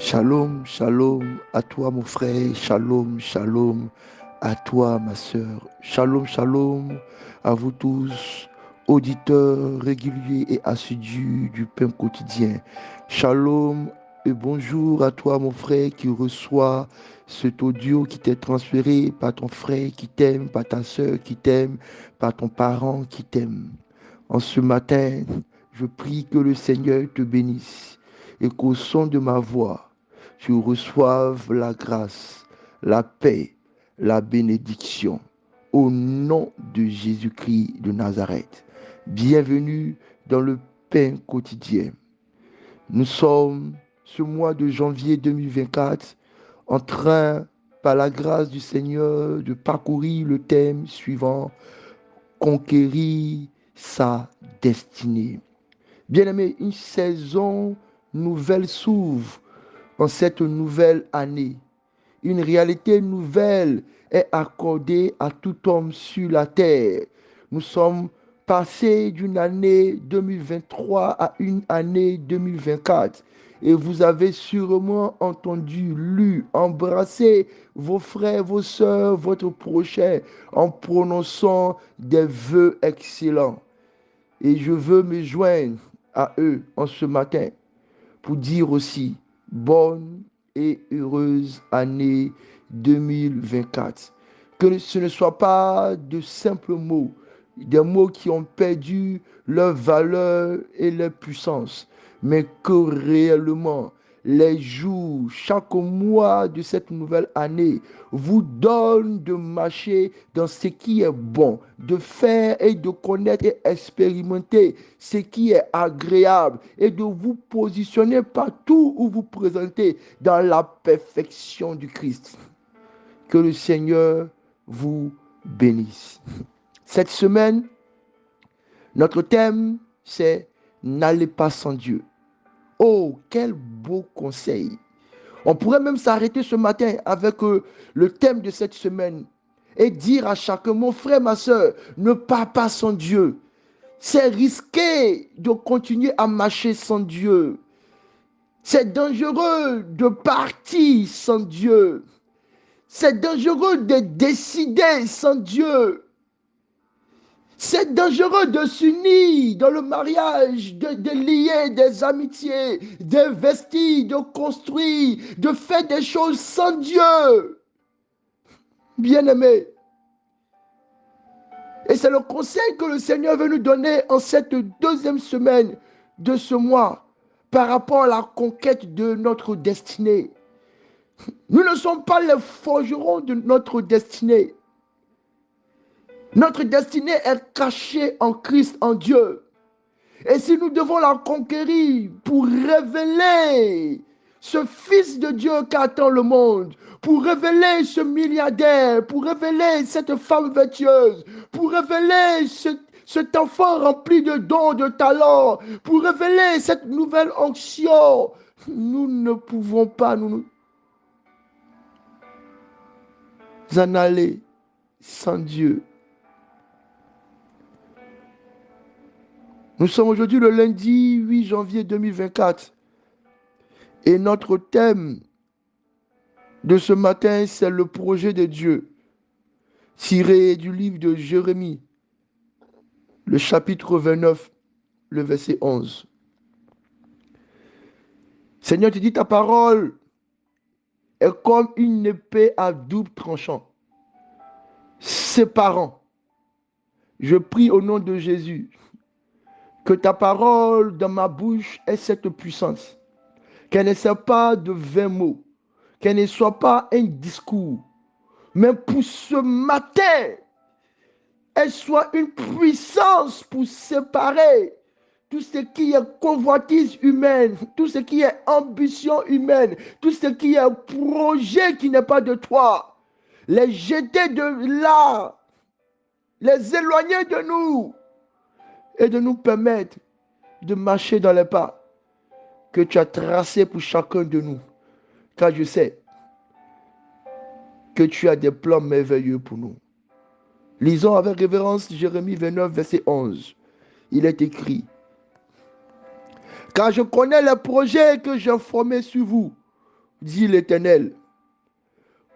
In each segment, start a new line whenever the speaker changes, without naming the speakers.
Shalom, shalom à toi mon frère, shalom, shalom à toi ma sœur, shalom, shalom à vous tous, auditeurs réguliers et assidus du pain quotidien. Shalom et bonjour à toi mon frère qui reçoit cet audio qui t'est transféré par ton frère qui t'aime, par ta sœur qui t'aime, par ton parent qui t'aime. En ce matin, je prie que le Seigneur te bénisse et qu'au son de ma voix, tu reçoives la grâce, la paix, la bénédiction. Au nom de Jésus-Christ de Nazareth. Bienvenue dans le pain quotidien. Nous sommes ce mois de janvier 2024 en train, par la grâce du Seigneur, de parcourir le thème suivant: conquérir sa destinée. Bien-aimé, une saison nouvelle s'ouvre en cette nouvelle année. Une réalité nouvelle est accordée à tout homme sur la terre. Nous sommes passés d'une année 2023 à une année 2024. Et vous avez sûrement entendu, lu, embrassé vos frères, vos sœurs, votre prochain en prononçant des vœux excellents. Et je veux me joindre à eux en ce matin pour dire aussi bonne et heureuse année 2024. Que ce ne soit pas de simples mots, des mots qui ont perdu leur valeur et leur puissance, mais que réellement les jours, chaque mois de cette nouvelle année vous donne de marcher dans ce qui est bon, de faire et de connaître et expérimenter ce qui est agréable et de vous positionner partout où vous présentez dans la perfection du Christ. Que le Seigneur vous bénisse. Cette semaine, notre thème, c'est n'allez pas sans Dieu. Oh, quel beau conseil! On pourrait même s'arrêter ce matin avec le thème de cette semaine et dire à chacun: mon frère, ma soeur, ne pars pas sans Dieu. C'est risqué de continuer à marcher sans Dieu. C'est dangereux de partir sans Dieu. C'est dangereux de décider sans Dieu. C'est dangereux de s'unir dans le mariage, de lier des amitiés, d'investir, de construire, de faire des choses sans Dieu. Bien-aimés. Et c'est le conseil que le Seigneur veut nous donner en cette deuxième semaine de ce mois par rapport à la conquête de notre destinée. Nous ne sommes pas les forgerons de notre destinée. Notre destinée est cachée en Christ, en Dieu. Et si nous devons la conquérir pour révéler ce Fils de Dieu qu'attend le monde, pour révéler ce milliardaire, pour révéler cette femme vertueuse, pour révéler cet enfant rempli de dons, de talents, pour révéler cette nouvelle onction, nous ne pouvons pas nous en aller sans Dieu. Nous sommes aujourd'hui le lundi 8 janvier 2024 et notre thème de ce matin, c'est le projet de Dieu, tiré du livre de Jérémie, le chapitre 29, le verset 11. Seigneur, tu dis ta parole est comme une épée à double tranchant, séparant. Je prie au nom de Jésus que ta parole dans ma bouche ait cette puissance, qu'elle ne soit pas de vains mots, qu'elle ne soit pas un discours, mais pour ce matin, elle soit une puissance pour séparer tout ce qui est convoitise humaine, tout ce qui est ambition humaine, tout ce qui est projet qui n'est pas de toi. Les jeter de là, les éloigner de nous et de nous permettre de marcher dans les pas que tu as tracés pour chacun de nous. Car je sais que tu as des plans merveilleux pour nous. Lisons avec révérence Jérémie 29, verset 11. Il est écrit: car je connais les projets que j'ai formés sur vous, dit l'Éternel.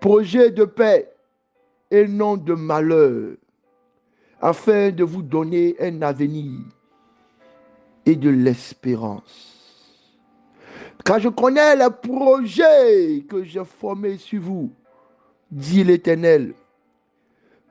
Projet de paix et non de malheur, afin de vous donner un avenir et de l'espérance. Car je connais les projets que j'ai formés sur vous, dit l'Éternel.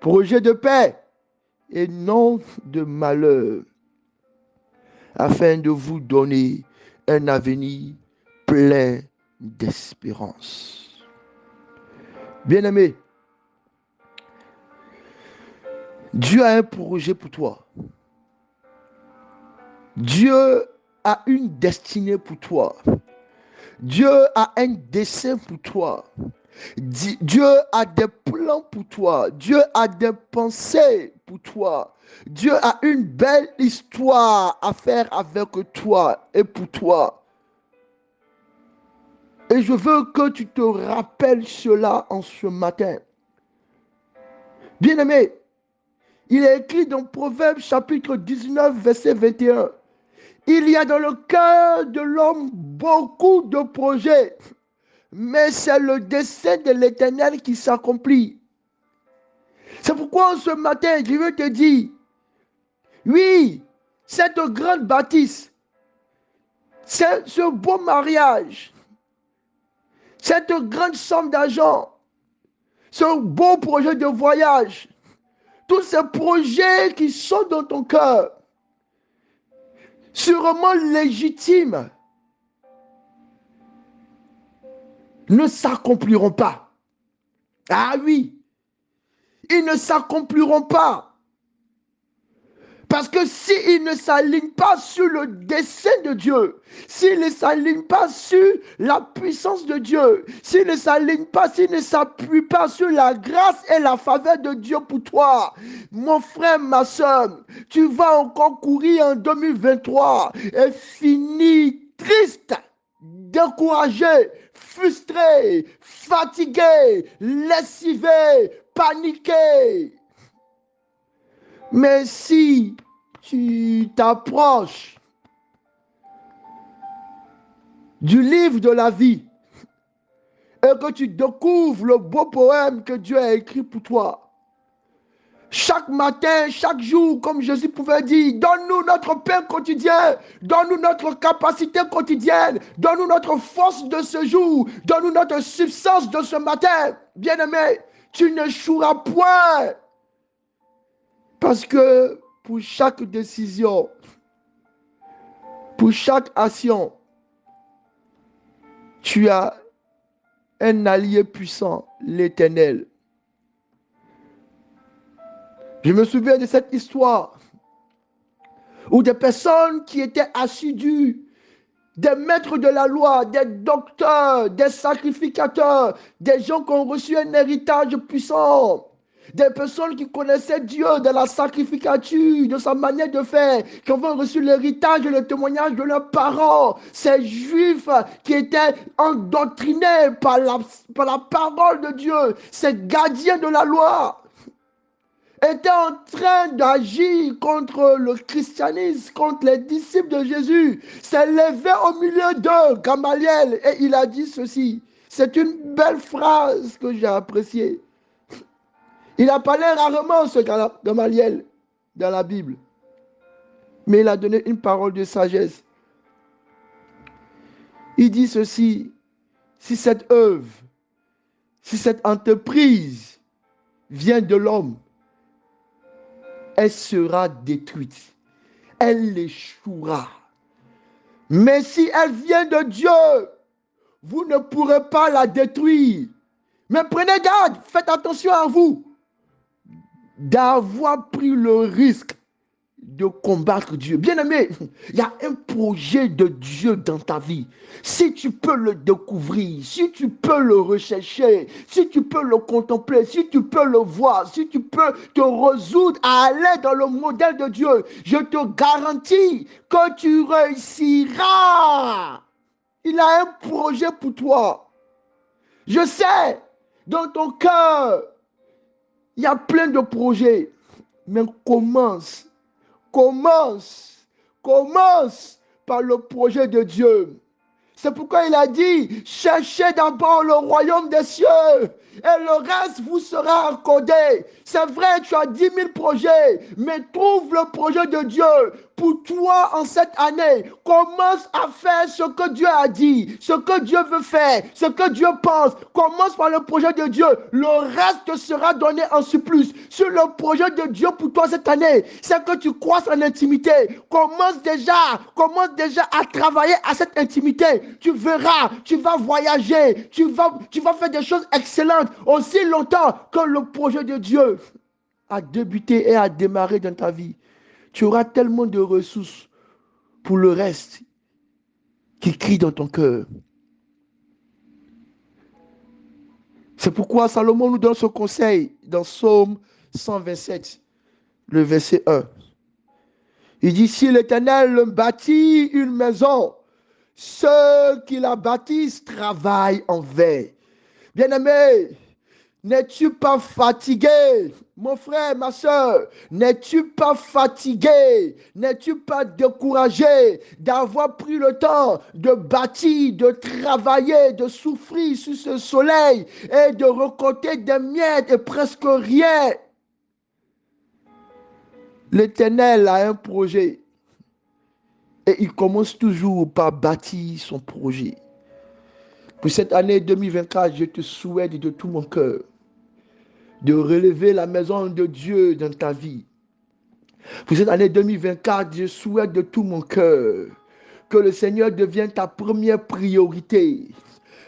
Projet de paix et non de malheur, afin de vous donner un avenir plein d'espérance. Bien-aimé, Dieu a un projet pour toi. Dieu a une destinée pour toi. Dieu a un dessein pour toi. Dieu a des plans pour toi. Dieu a des pensées pour toi. Dieu a une belle histoire à faire avec toi et pour toi. Et je veux que tu te rappelles cela en ce matin. Bien-aimé, il est écrit dans Proverbes chapitre 19, verset 21. Il y a dans le cœur de l'homme beaucoup de projets, mais c'est le dessein de l'Éternel qui s'accomplit. C'est pourquoi ce matin, je veux te dire, oui, cette grande bâtisse, ce beau mariage, cette grande somme d'argent, ce beau projet de voyage, tous ces projets qui sont dans ton cœur, sûrement légitimes, ne s'accompliront pas. Ah oui, ils ne s'accompliront pas. Parce que s'ils ne s'alignent pas sur le dessein de Dieu, s'ils ne s'alignent pas sur la puissance de Dieu, s'ils ne s'alignent pas, s'ils ne s'appuient pas sur la grâce et la faveur de Dieu pour toi, mon frère, ma soeur, tu vas encore courir en 2023 et finir triste, découragé, frustré, fatigué, lessivé, paniqué. Mais si tu t'approches du livre de la vie et que tu découvres le beau poème que Dieu a écrit pour toi, chaque matin, chaque jour, comme Jésus pouvait dire, donne-nous notre pain quotidien, donne-nous notre capacité quotidienne, donne-nous notre force de ce jour, donne-nous notre substance de ce matin. Bien-aimé, tu n'échoueras point. Parce que pour chaque décision, pour chaque action, tu as un allié puissant, l'Éternel. Je me souviens de cette histoire où des personnes qui étaient assidues, des maîtres de la loi, des docteurs, des sacrificateurs, des gens qui ont reçu un héritage puissant, des personnes qui connaissaient Dieu de la sacrificature, de sa manière de faire, qui ont reçu l'héritage et le témoignage de leurs parents, ces juifs qui étaient endoctrinés par la parole de Dieu, ces gardiens de la loi, étaient en train d'agir contre le christianisme, contre les disciples de Jésus, s'est levé au milieu d'eux, Gamaliel, et il a dit ceci. C'est une belle phrase que j'ai appréciée. Il a parlé rarement, ce Gamaliel, dans la Bible. Mais il a donné une parole de sagesse. Il dit ceci, si cette œuvre, si cette entreprise vient de l'homme, elle sera détruite. Elle échouera. Mais si elle vient de Dieu, vous ne pourrez pas la détruire. Mais prenez garde, faites attention à vous d'avoir pris le risque de combattre Dieu. Bien-aimé, il y a un projet de Dieu dans ta vie. Si tu peux le découvrir, si tu peux le rechercher, si tu peux le contempler, si tu peux le voir, si tu peux te résoudre à aller dans le modèle de Dieu, je te garantis que tu réussiras. Il a un projet pour toi. Je sais, dans ton cœur, il y a plein de projets. Mais commence par le projet de Dieu. C'est pourquoi il a dit, cherchez d'abord le royaume des cieux et le reste vous sera accordé. C'est vrai, tu as 10 000 projets, mais trouve le projet de Dieu pour toi en cette année. Commence à faire ce que Dieu a dit, ce que Dieu veut faire, ce que Dieu pense. Commence par le projet de Dieu. Le reste sera donné en surplus. Sur le projet de Dieu pour toi cette année, c'est que tu croisses en intimité. Commence déjà à travailler à cette intimité. Tu verras, tu vas voyager, tu vas faire des choses excellentes aussi longtemps que le projet de Dieu a débuté et a démarré dans ta vie. Tu auras tellement de ressources pour le reste qui crie dans ton cœur. C'est pourquoi Salomon nous donne ce conseil dans Psaume 127, le verset 1. Il dit, si l'Éternel bâtit une maison, ceux qui la bâtissent travaillent en vain. Bien-aimé, n'es-tu pas fatigué, mon frère, ma soeur? N'es-tu pas fatigué? N'es-tu pas découragé d'avoir pris le temps de bâtir, de travailler, de souffrir sous ce soleil et de récolter des miettes et presque rien? L'Éternel a un projet et il commence toujours par bâtir son projet. Pour cette année 2024, je te souhaite de tout mon cœur de relever la maison de Dieu dans ta vie. Pour cette année 2024, je souhaite de tout mon cœur que le Seigneur devienne ta première priorité.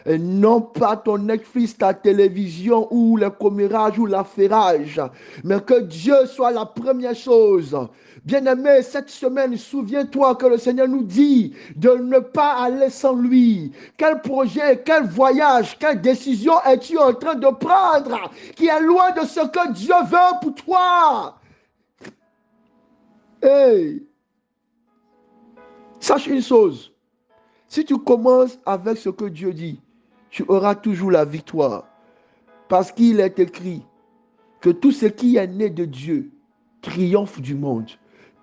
Et non pas ton Netflix, ta télévision ou le commérage ou l'affairage, mais que Dieu soit la première chose. Bien-aimé, cette semaine, souviens-toi que le Seigneur nous dit de ne pas aller sans lui. Quel projet, quel voyage, quelle décision es-tu en train de prendre qui est loin de ce que Dieu veut pour toi? Hey, sache une chose, si tu commences avec ce que Dieu dit, tu auras toujours la victoire. Parce qu'il est écrit que tout ce qui est né de Dieu triomphe du monde,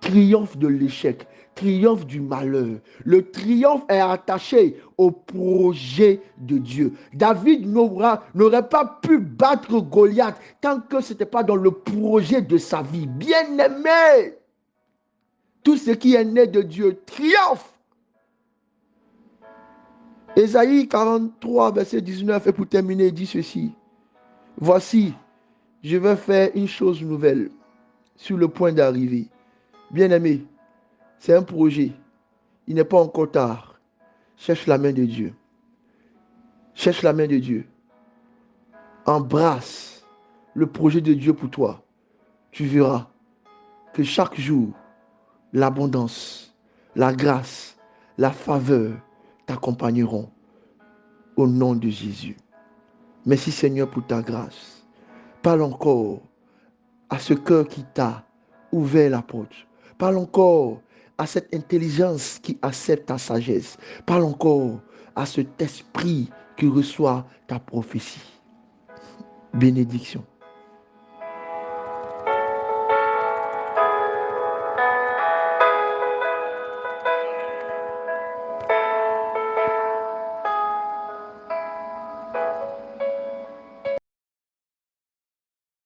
triomphe de l'échec, triomphe du malheur. Le triomphe est attaché au projet de Dieu. David n'aurait pas pu battre Goliath tant que ce n'était pas dans le projet de sa vie. Bien-aimé, tout ce qui est né de Dieu triomphe. Ésaïe 43, verset 19, et pour terminer, il dit ceci. Voici, je vais faire une chose nouvelle sur le point d'arriver. Bien-aimé, c'est un projet. Il n'est pas encore tard. Cherche la main de Dieu. Cherche la main de Dieu. Embrasse le projet de Dieu pour toi. Tu verras que chaque jour, l'abondance, la grâce, la faveur t'accompagneront au nom de Jésus. Merci Seigneur pour ta grâce. Parle encore à ce cœur qui t'a ouvert la porte. Parle encore à cette intelligence qui accepte ta sagesse. Parle encore à cet esprit qui reçoit ta prophétie. Bénédiction.